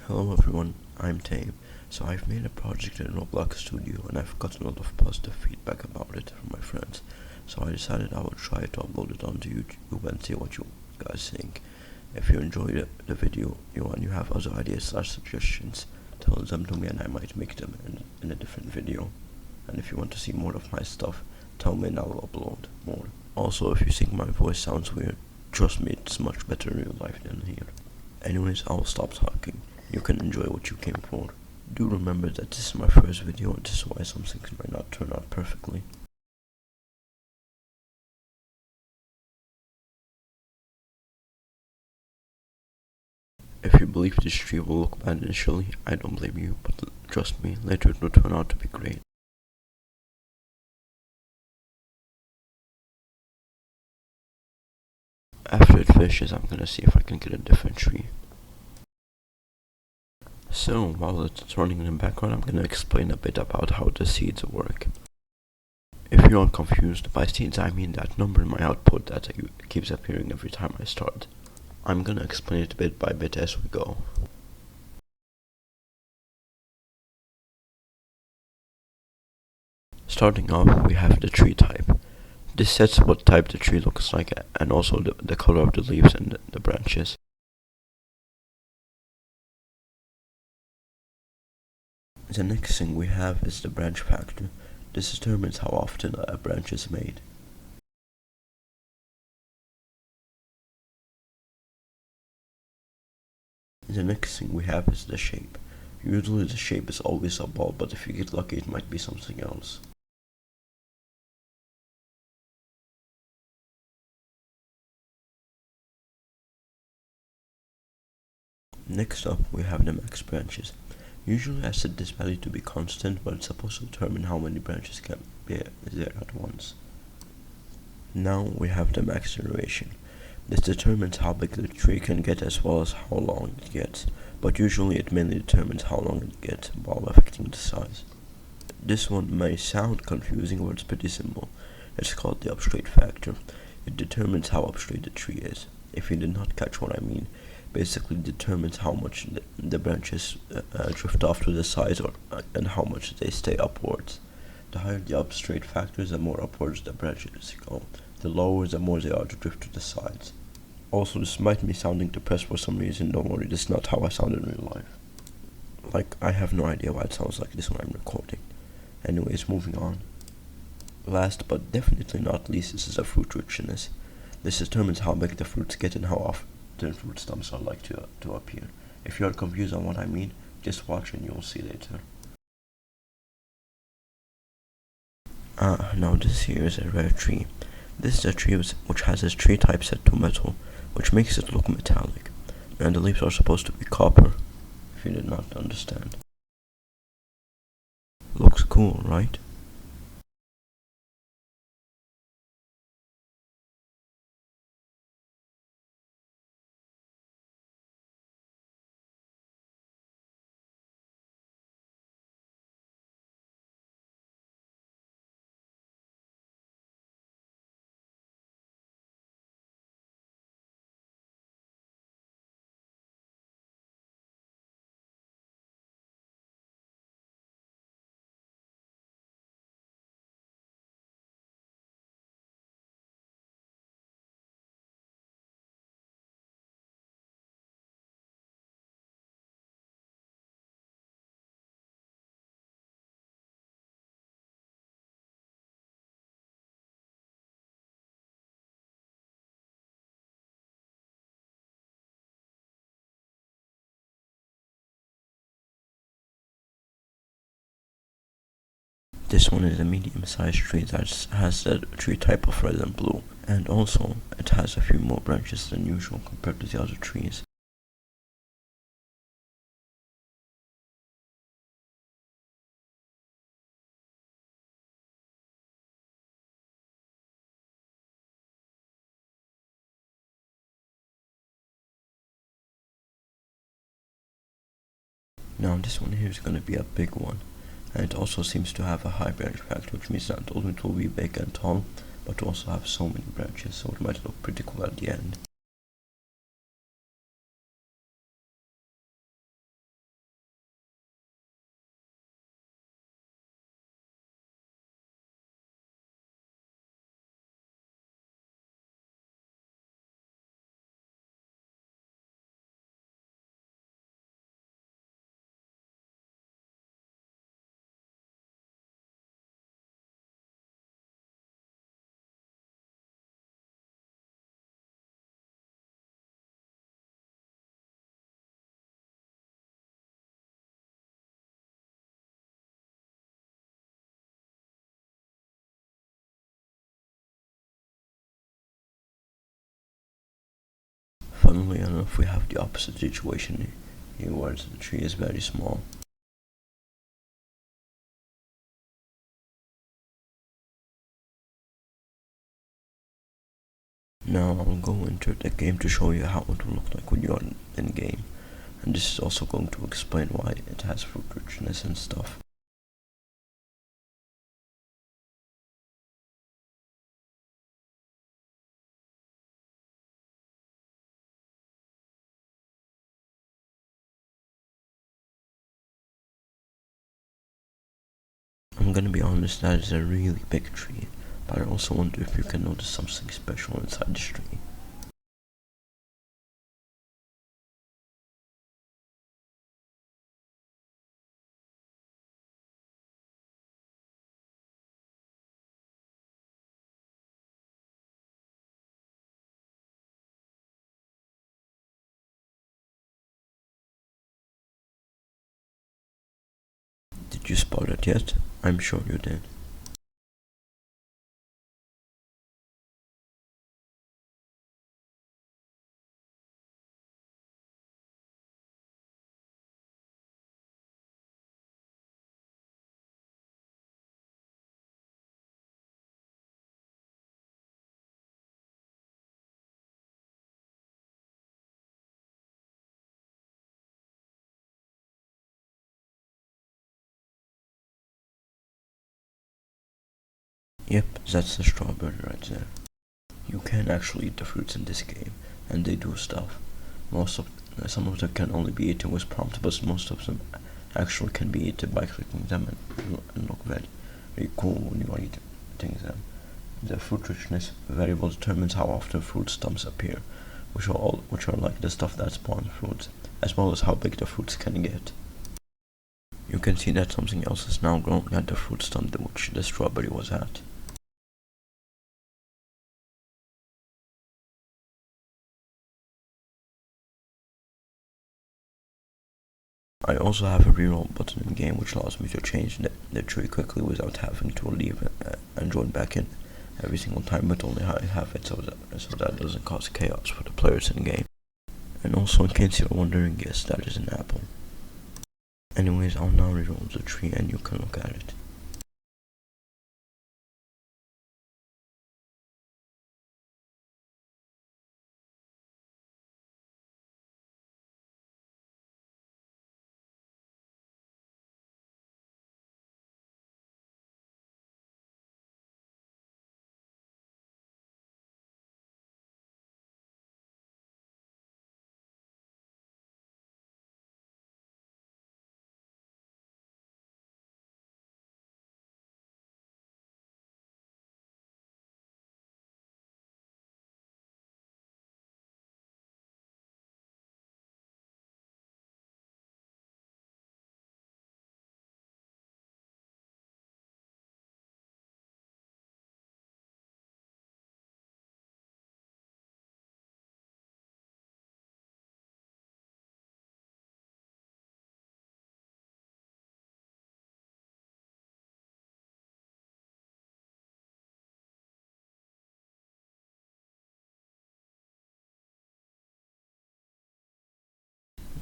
Hello everyone, I'm Tame. So I've made a project in Roblox Studio and I've gotten a lot of positive feedback about it from my friends. So I decided I would try to upload it onto YouTube and see what you guys think. If you enjoyed the video and you have other ideas or suggestions, tell them to me and I might make them in a different video. And if you want to see more of my stuff, tell me and I'll upload more. Also, if you think my voice sounds weird, trust me, it's much better in real life than here. Anyways, I'll stop talking. You can enjoy what you came for. Do remember that this is my first video and this is why some things might not turn out perfectly. If you believe this tree will look bad initially, I don't blame you, but trust me, later it will turn out to be great. After it finishes, I'm gonna see if I can get a different tree. So, while it's running in the background, I'm gonna explain a bit about how the seeds work. If you are confused, by seeds I mean that number in my output that keeps appearing every time I start. I'm gonna explain it bit by bit as we go. Starting off, we have the tree type. This sets what type the tree looks like and also the color of the leaves and the branches. The next thing we have is the branch factor. This determines how often a branch is made. The next thing we have is the shape. Usually the shape is always a ball, but if you get lucky it might be something else. Next up we have the max branches. Usually I set this value to be constant, but it's supposed to determine how many branches can be there at once. Now we have the max duration. This determines how big the tree can get as well as how long it gets, but usually it mainly determines how long it gets while affecting the size. This one may sound confusing, but it's pretty simple. It's called the upstraight factor. It determines how upstraight the tree is. If you did not catch what I mean, basically determines how much the branches drift off to the sides and how much they stay upwards. The higher the upstraight factor, the more upwards the branches go. The lower, the more they are to drift to the sides. Also, this might be sounding depressed for some reason. Don't worry, this is not how I sound in real life. Like, I have no idea why it sounds like this when I'm recording. Anyways, moving on. Last but definitely not least, this is the fruit richness. This determines how big the fruits get and how often fruit stumps are like to appear. If you are confused on what I mean, just watch and you'll see later. Now this here is a rare tree. This is a tree which has its tree type set to metal, which makes it look metallic. And the leaves are supposed to be copper, if you did not understand. Looks cool, right? This one is a medium-sized tree that has the tree type of red and blue, and also it has a few more branches than usual compared to the other trees. Now this one here is going to be a big one, and it also seems to have a high branch factor, which means not only it will be big and tall, but also have so many branches, so it might look pretty cool at the end. enough, we have the opposite situation here, where the tree is very small. Now I'll go into the game to show you how it will look like when you're in game, and this is also going to explain why it has fruit richness and stuff. I'm gonna be honest, that is a really big tree, but I also wonder if you can notice something special inside this tree. Did you spot it yet? I'm sure you did. Yep, that's the strawberry right there. You can actually eat the fruits in this game, and they do stuff. Some of them can only be eaten with prompts, but most of them actually can be eaten by clicking them and look very cool when you are eating them. The fruit richness variable determines how often fruit stumps appear, which are like the stuff that spawns fruits, as well as how big the fruits can get. You can see that something else is now growing at the fruit stump which the strawberry was at. I also have a reroll button in game which allows me to change the tree quickly without having to leave and join back in every single time, but only I have it so that doesn't cause chaos for the players in game. And also, in case you're wondering, yes, that is an apple. Anyways, I'll now reroll the tree and you can look at it.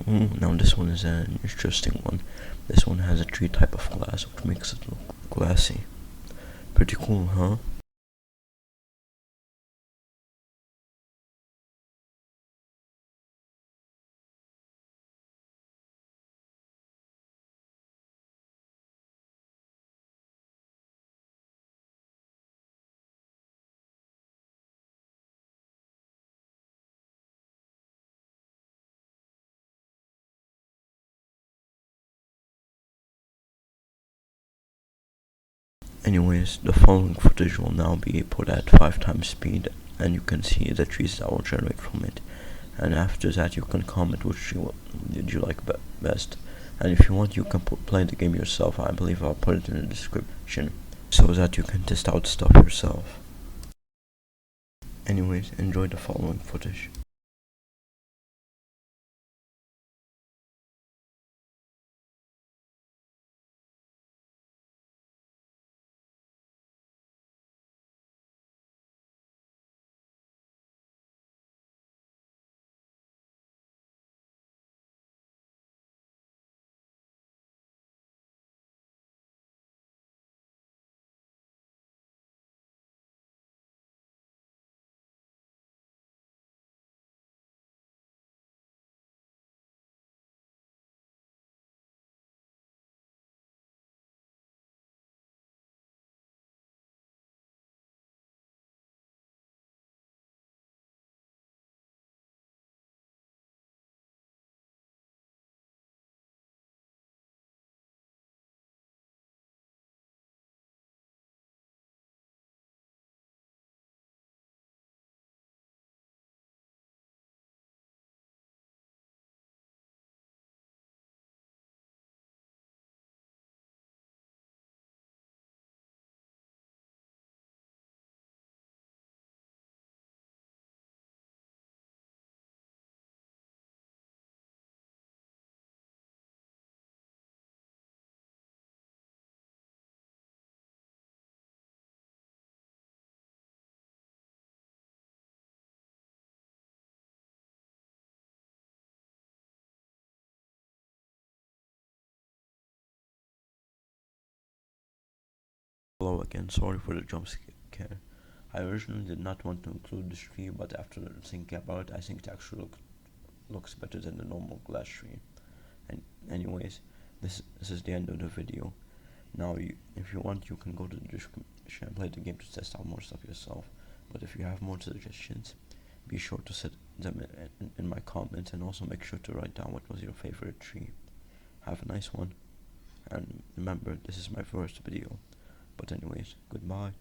Now this one is an interesting one. This one has a tree type of glass which makes it look glassy. Pretty cool, huh? Anyways, the following footage will now be put at 5 times speed, and you can see the trees that will generate from it. And after that, you can comment which tree did you like best. And if you want, you can play the game yourself. I believe I'll put it in the description so that you can test out stuff yourself. Anyways, enjoy the following footage. Hello again, sorry for the jump scare. I originally did not want to include this tree, but after thinking about it, I think it actually looks better than the normal glass tree. And anyways, this is the end of the video. Now, if you want, you can go to the description and play the game to test out more stuff yourself. But if you have more suggestions, be sure to set them in my comments, and also make sure to write down what was your favorite tree. Have a nice one, and remember, this is my first video. But anyways, goodbye.